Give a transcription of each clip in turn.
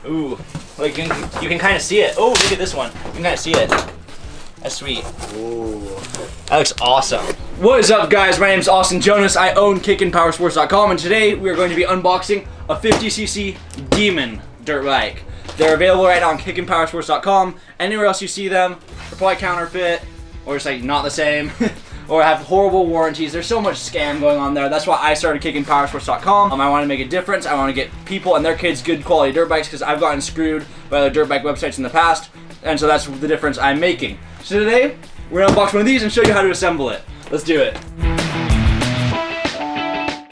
Ooh, like you can kind of see it. Oh, look at this one. You can kind of see it. That's sweet. Ooh. That looks awesome. What is up, guys? My name is Austin Jonas. I own KickinPowerSports.com, and today we are going to be unboxing a 50cc Demon dirt bike. They're available right now on KickinPowerSports.com. Anywhere else you see them, they're probably counterfeit or just like not the same. Or have horrible warranties. There's so much scam going on there. That's why I started KickinPowerSports.com. I want to make a difference. I want to get people and their kids good quality dirt bikes because I've gotten screwed by other dirt bike websites in the past, and so that's the difference I'm making. So today, we're gonna unbox one of these and show you how to assemble it. Let's do it.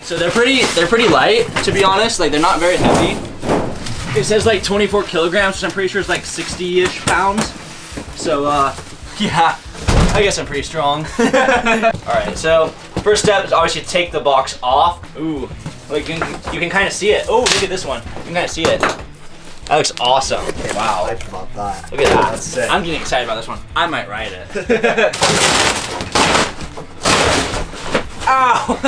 So they're pretty light, to be honest. Like, they're not very heavy. It says like 24 kilograms, which I'm pretty sure is like 60-ish pounds. So yeah. I guess I'm pretty strong. Alright, so first step is obviously take the box off. Ooh, like you can kind of see it. Oh, look at this one. You can kind of see it. That looks awesome. Wow. I'm hyped about that. Look at that. That's sick. I'm getting excited about this one. I might ride it. Ow!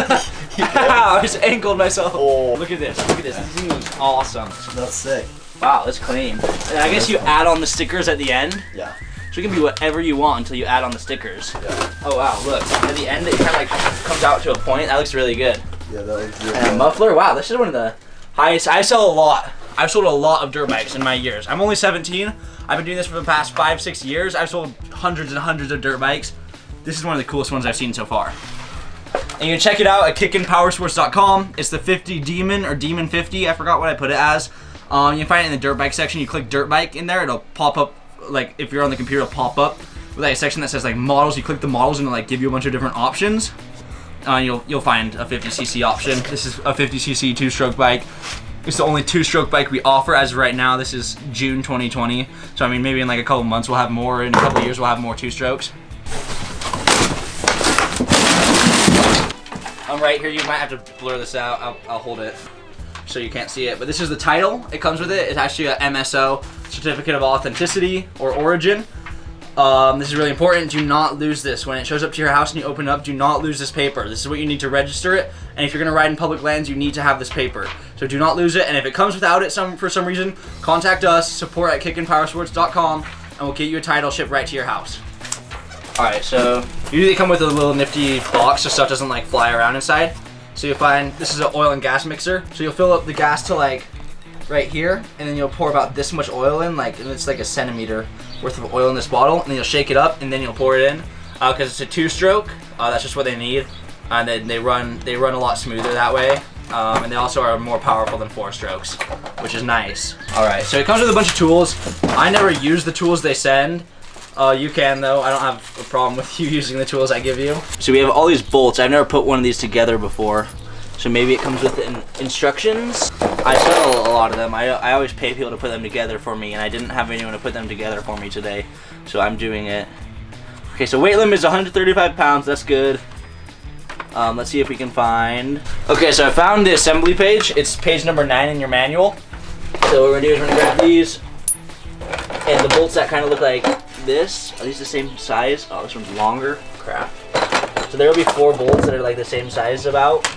Ow! I just ankled myself. Oh. Look at this. Look at this. This thing looks awesome. That's sick. Wow, that's clean. And I guess you add on the stickers at the end. Yeah. So it can be whatever you want until you add on the stickers. Yeah. Oh wow, look. At the end it kind of like comes out to a point. That looks really good. Yeah, that looks really And a muffler, wow, this is one of the highest. I sell a lot. I've sold a lot of dirt bikes in my years. I'm only 17. I've been doing this for the past 5-6 years. I've sold hundreds and hundreds of dirt bikes. This is one of the coolest ones I've seen so far. And you can check it out at KickinPowerSports.com. It's the 50 Demon or Demon 50. I forgot what I put it as. You can find it in the dirt bike section. You click dirt bike in there, it'll pop up. Like if you're on the computer, it'll pop up with like a section that says like models. You click the models and it'll like give you a bunch of different options. You'll find a 50cc option. This is a 50cc two-stroke bike. It's the only two-stroke bike we offer as of right now. This is June 2020. So I mean, maybe in like a couple months we'll have more. In a couple years we'll have more two-strokes. I'm right here. You might have to blur this out. I'll hold it so you can't see it. But this is the title. It comes with it. It's actually a MSO, Certificate of Authenticity or Origin. This is really important. Do not lose this. When it shows up to your house and you open it up, do not lose this paper. This is what you need to register it. And if you're going to ride in public lands, you need to have this paper. So do not lose it. And if it comes without it for some reason, contact us, support at KickinPowerSports.com, and we'll get you a title shipped right to your house. Alright, so usually they come with a little nifty box so stuff doesn't like fly around inside. So you'll find this is an oil and gas mixer. So you'll fill up the gas to like right here, and then you'll pour about this much oil in, like, and it's like a centimeter worth of oil in this bottle, and then you'll shake it up, and then you'll pour it in. Because it's a two-stroke, that's just what they need, and then they run a lot smoother that way. And they also are more powerful than 4 strokes, which is nice. All right, so it comes with a bunch of tools. I never use the tools they send. You can though. I don't have a problem with you using the tools I give you. So we have all these bolts. I've never put one of these together before. So maybe it comes with instructions. I sell a lot of them. I always pay people to put them together for me, and I didn't have anyone to put them together for me today. So I'm doing it. Okay, so weight limit is 135 pounds. That's good. Let's see if we can find. Okay, so I found the assembly page. It's page number 9 in your manual. So what we're gonna do is we're gonna grab these. And the bolts that kind of look like this, are these the same size? Oh, this one's longer. Crap. So there will be 4 bolts that are like the same size about.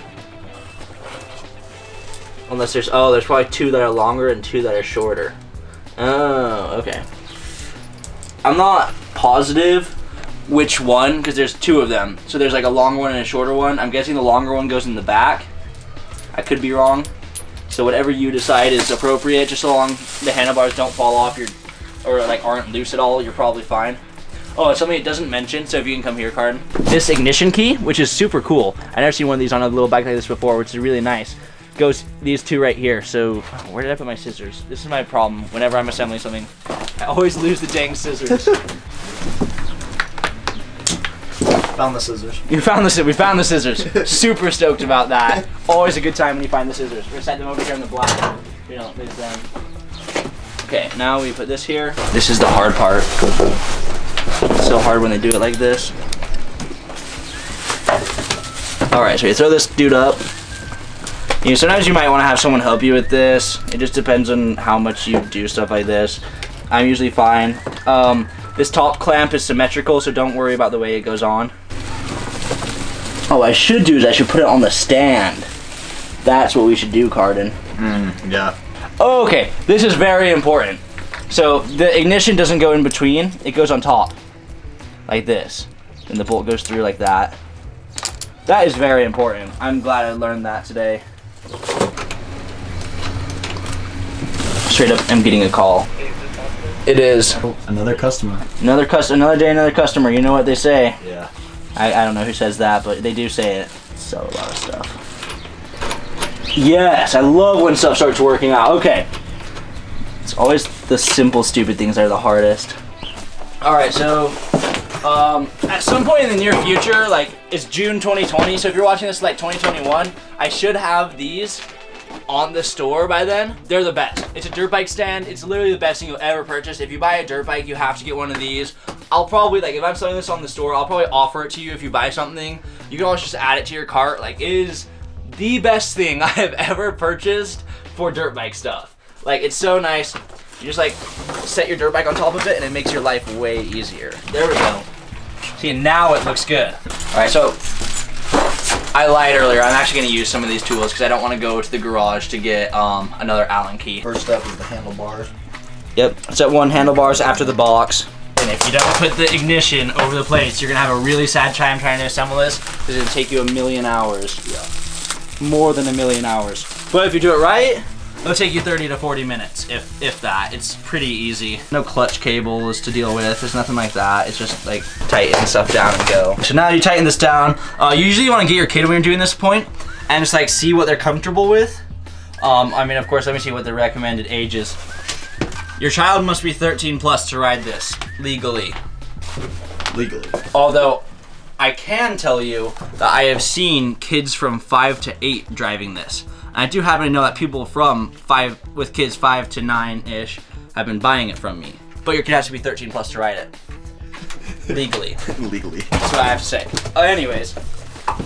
Unless there's probably 2 that are longer and 2 that are shorter. Oh, okay. I'm not positive which one, because there's 2 of them. So there's like a long one and a shorter one. I'm guessing the longer one goes in the back. I could be wrong. So whatever you decide is appropriate, just so long the handlebars don't fall off or like aren't loose at all, you're probably fine. Oh, it's something it doesn't mention, so if you can come here, Card. This ignition key, which is super cool. I've never seen one of these on a little bike like this before, which is really nice. Goes these 2 right here. So where did I put my scissors? This is my problem whenever I'm assembling something. I always lose the dang scissors. Found the scissors. We found the scissors. Super stoked about that. Always a good time when you find the scissors. We're gonna set them over here in the black. You don't lose them. Okay, now we put this here. This is the hard part. It's so hard when they do it like this. Alright, so you throw this dude up. You know, sometimes you might want to have someone help you with this. It just depends on how much you do stuff like this. I'm usually fine. This top clamp is symmetrical, so don't worry about the way it goes on. Oh, what I should do is I should put it on the stand. That's what we should do, Cardin. Yeah. Okay, this is very important. So the ignition doesn't go in between, it goes on top, like this. And the bolt goes through like that. That is very important. I'm glad I learned that today. Straight up, I'm getting a call. It is. Oh, another customer. Another day, another customer. You know what they say. Yeah. I don't know who says that, but they do say it. Sell a lot of stuff. Yes, I love when stuff starts working out. Okay. It's always the simple, stupid things that are the hardest. All right, so at some point in the near future, like it's June 2020, so if you're watching this like 2021, I should have these on the store by then. They're the best. It's a dirt bike stand. It's literally the best thing you'll ever purchase. If you buy a dirt bike, you have to get one of these. I'll probably, like, if I'm selling this on the store, I'll probably offer it to you if you buy something. You can always just add it to your cart. Like, it is the best thing I have ever purchased for dirt bike stuff. Like, it's so nice. You just, like, set your dirt bike on top of it, and it makes your life way easier. There we go. See, now it looks good. All right, so I lied earlier. I'm actually going to use some of these tools because I don't want to go to the garage to get another Allen key. First up is the handlebars. Yep, set one handlebars after the box. And if you don't put the ignition over the plates, you're going to have a really sad time trying to assemble this because it'll take you a million hours. Yeah. More than a million hours. But if you do it right, it'll take you 30 to 40 minutes, if that. It's pretty easy. No clutch cables to deal with. There's nothing like that. It's just like tighten stuff down and go. So now you tighten this down. You usually want to get your kid when you're doing this point and just like see what they're comfortable with. I mean, of course, let me see what the recommended age is. Your child must be 13 plus to ride this legally. Legally. Although I can tell you that I have seen kids from 5 to 8 driving this. I do happen to know that people with kids 5 to 9-ish have been buying it from me. But your kid has to be 13 plus to ride it. Legally. Legally. That's what I have to say. Anyways,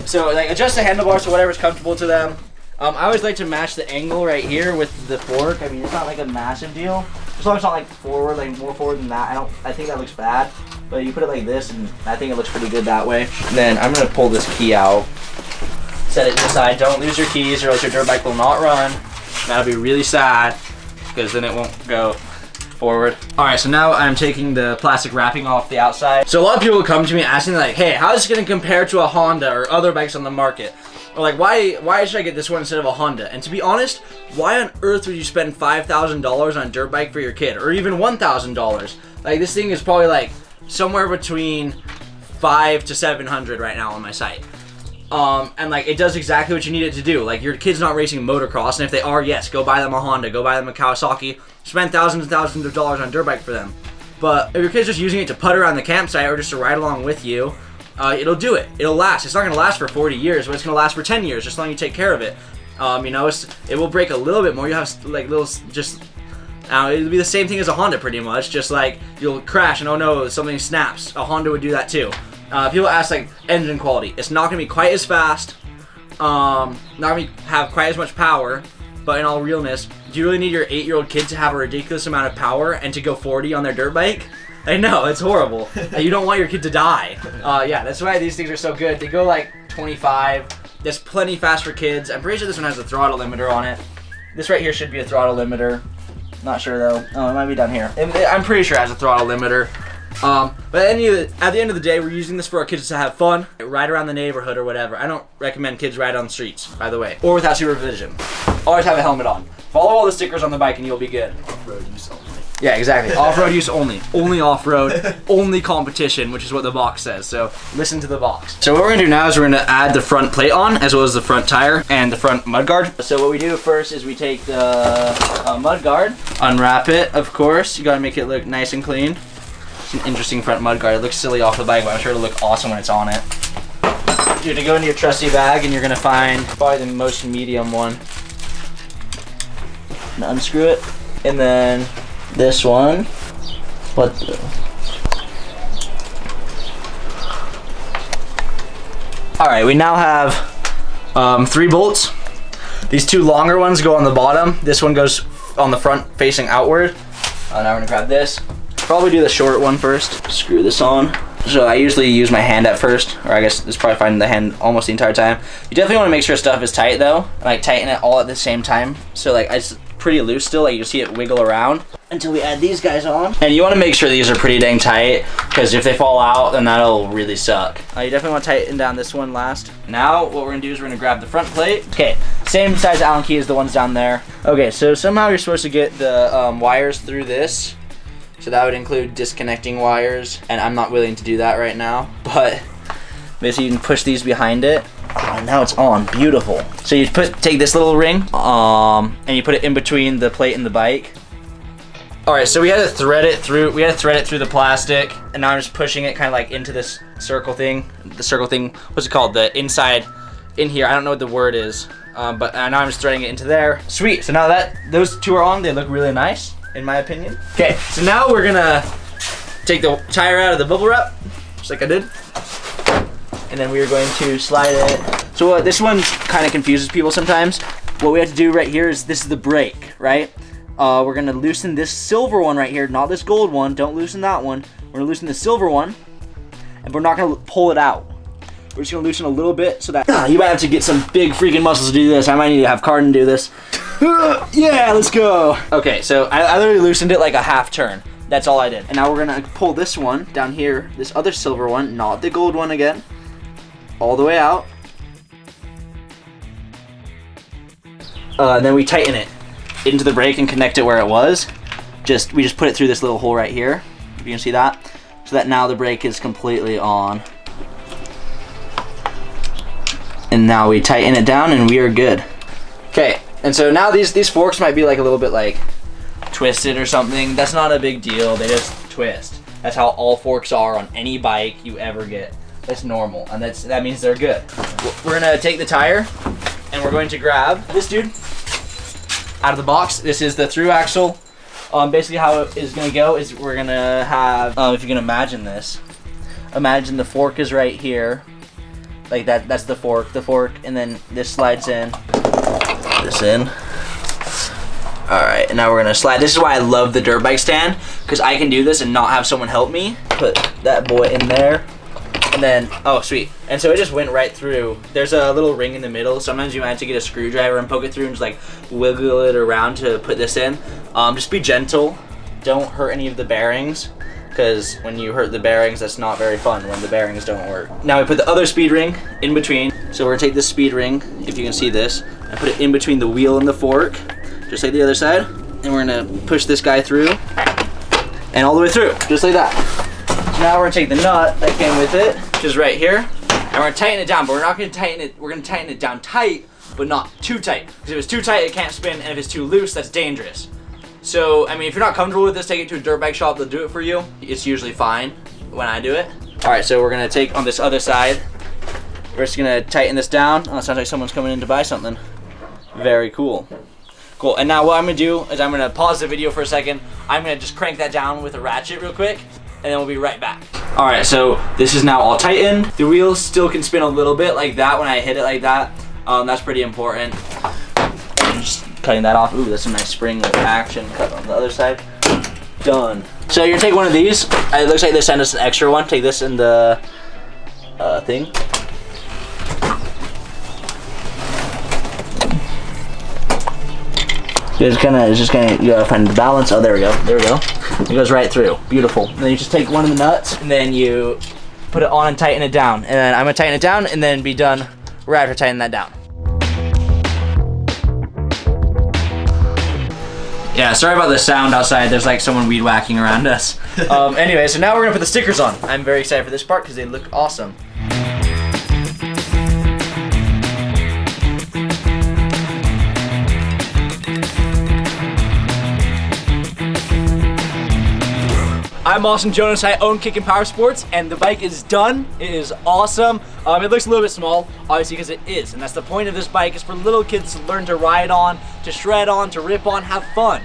so like adjust the handlebars to whatever's comfortable to them. I always like to match the angle right here with the fork. I mean, it's not like a massive deal. As long as it's not like forward, like more forward than that. I think that looks bad. But you put it like this, and I think it looks pretty good that way. And then I'm gonna pull this key out. Set it to the side. Don't lose your keys or else your dirt bike will not run. That'll be really sad because then it won't go forward. All right, so now I'm taking the plastic wrapping off the outside. So a lot of people will come to me asking like, hey, how is this gonna compare to a Honda or other bikes on the market? Or like, why should I get this one instead of a Honda? And to be honest, why on earth would you spend $5,000 on a dirt bike for your kid? Or even $1,000? Like, this thing is probably like somewhere between $500 to $700 right now on my site. And like it does exactly what you need it to do. Like your kid's not racing motocross, and if they are, yes, go buy them a Honda, go buy them a Kawasaki, spend thousands and thousands of dollars on a dirt bike for them. But if your kid's just using it to putt around the campsite or just to ride along with you, it'll do it. It'll last. It's not gonna last for 40 years, but it's gonna last for 10 years, just as long as you take care of it. You know, it will break a little bit more. You have like little it'll be the same thing as a Honda pretty much. Just like you'll crash and oh no, something snaps. A Honda would do that too. People ask like engine quality. It's not gonna be quite as fast. Not gonna have quite as much power. But in all realness, do you really need your 8-year-old kid to have a ridiculous amount of power and to go 40 on their dirt bike? I know, it's horrible. You don't want your kid to die. Yeah, that's why these things are so good. They go like 25. That's plenty fast for kids. I'm pretty sure this one has a throttle limiter on it. This right here should be a throttle limiter. Not sure though. Oh, it might be down here. I'm pretty sure it has a throttle limiter. But at the end of the day, we're using this for our kids to have fun, ride around the neighborhood or whatever. I don't recommend kids ride on the streets, by the way, or without supervision. Always have a helmet on. Follow all the stickers on the bike and you'll be good. Off-road use only. Yeah, exactly. Off-road use only. Only off-road, only competition, which is what the box says. So listen to the box. So what we're gonna do now is we're gonna add the front plate on, as well as the front tire and the front mudguard. So what we do first is we take the mudguard, unwrap it, of course. You gotta make it look nice and clean. It's an interesting front mudguard. It looks silly off the bike, but I'm sure it'll look awesome when it's on it. You're gonna go into your trusty bag and you're gonna find probably the most medium one. And unscrew it, and then this one. What the? All right, we now have 3 bolts. These 2 longer ones go on the bottom. This one goes on the front facing outward. Now we're gonna grab this. Probably do the short one first. Screw this on. So I usually use my hand at first, or I guess it's probably fine the hand almost the entire time. You definitely want to make sure stuff is tight though, and like tighten it all at the same time. So like I just pretty loose still. Like you see it wiggle around until we add these guys on. And you want to make sure these are pretty dang tight, because if they fall out, then that'll really suck. You definitely want to tighten down this one last. Now what we're gonna do is we're gonna grab the front plate. Okay, same size Allen key as the ones down there. Okay, so somehow you're supposed to get the wires through this. So that would include disconnecting wires, and I'm not willing to do that right now. But basically you can push these behind it. And now it's on, beautiful. So you take this little ring, and you put it in between the plate and the bike. All right, so we had to thread it through. We had to thread it through the plastic, and now I'm just pushing it kind of like into this circle thing. The circle thing, what's it called? The inside, in here. I don't know what the word is, but now I'm just threading it into there. Sweet. So now that those two are on, they look really nice, in my opinion. Okay, so now we're gonna take the tire out of the bubble wrap, just like I did. And then we are going to slide it. So this one kind of confuses people sometimes. What we have to do right here is, this is the brake, right? We're gonna loosen this silver one right here, not this gold one. Don't loosen that one. We're gonna loosen the silver one, and we're not gonna pull it out. We're just gonna loosen a little bit so that you might have to get some big freaking muscles to do this. I might need to have Carden do this. Yeah, let's go. Okay, so I literally loosened it like a half turn. That's all I did. And now we're gonna pull this one down here, this other silver one, not the gold one again, all the way out. And then we tighten it into the brake and connect it where it was. We just put it through this little hole right here, if you can see that, so that now the brake is completely on. And now we tighten it down and we are good. Okay, and so now these forks might be like a little bit like twisted or something. That's not a big deal, they just twist. That's how all forks are on any bike you ever get. That's normal, and that means they're good. We're gonna take the tire, and we're going to grab this dude out of the box. This is the through axle. Basically how it is gonna go is we're gonna have, if you can imagine this, imagine the fork is right here, like that. That's the fork, and then this slides in, this in. All right, and now we're gonna slide. This is why I love the dirt bike stand, because I can do this and not have someone help me. Put that boy in there. And then, oh sweet. And so it just went right through. There's a little ring in the middle. Sometimes you might have to get a screwdriver and poke it through and just like wiggle it around to put this in. Just be gentle. Don't hurt any of the bearings, because when you hurt the bearings, that's not very fun when the bearings don't work. Now we put the other speed ring in between. So we're gonna take this speed ring, if you can see this, and put it in between the wheel and the fork, just like the other side. And we're gonna push this guy through, and all the way through, just like that. Now we're gonna take the nut that came with it, which is right here, and we're gonna tighten it down, but we're not gonna tighten it, we're gonna tighten it down tight, but not too tight. Because if it's too tight, it can't spin, and if it's too loose, that's dangerous. So, I mean, if you're not comfortable with this, take it to a dirt bike shop, they'll do it for you. It's usually fine when I do it. All right, so we're gonna take on this other side, we're just gonna tighten this down. Oh, it sounds like someone's coming in to buy something. Very cool. Cool, and now what I'm gonna do is I'm gonna pause the video for a second. I'm gonna just crank that down with a ratchet real quick, and then we'll be right back. All right, so this is now all tightened. The wheels still can spin a little bit like that when I hit it like that. That's pretty important. And just cutting that off. Ooh, that's a nice spring of action. Cut on the other side. Done. So you're gonna take one of these. It looks like they sent us an extra one. Take this in the thing. You gotta find the balance. Oh, there we go. There we go. It goes right through. Beautiful. And then you just take one of the nuts, and then you put it on and tighten it down. And then I'm gonna tighten it down, and then be done right after tightening that down. Yeah, sorry about the sound outside. There's like someone weed whacking around us. Anyway, so now we're gonna put the stickers on. I'm very excited for this part because they look awesome. I'm Austin Jonas, I own Kickin Power Sports, and the bike is done. It is awesome. It looks a little bit small, obviously, because it is, and that's the point of this bike, is for little kids to learn to ride on, to shred on, to rip on, have fun.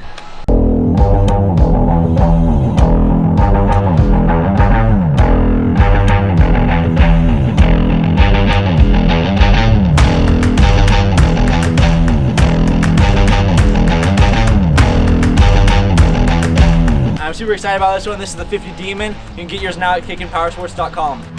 I'm super excited about this one. This is the 50 Demon. You can get yours now at kickinpowersports.com.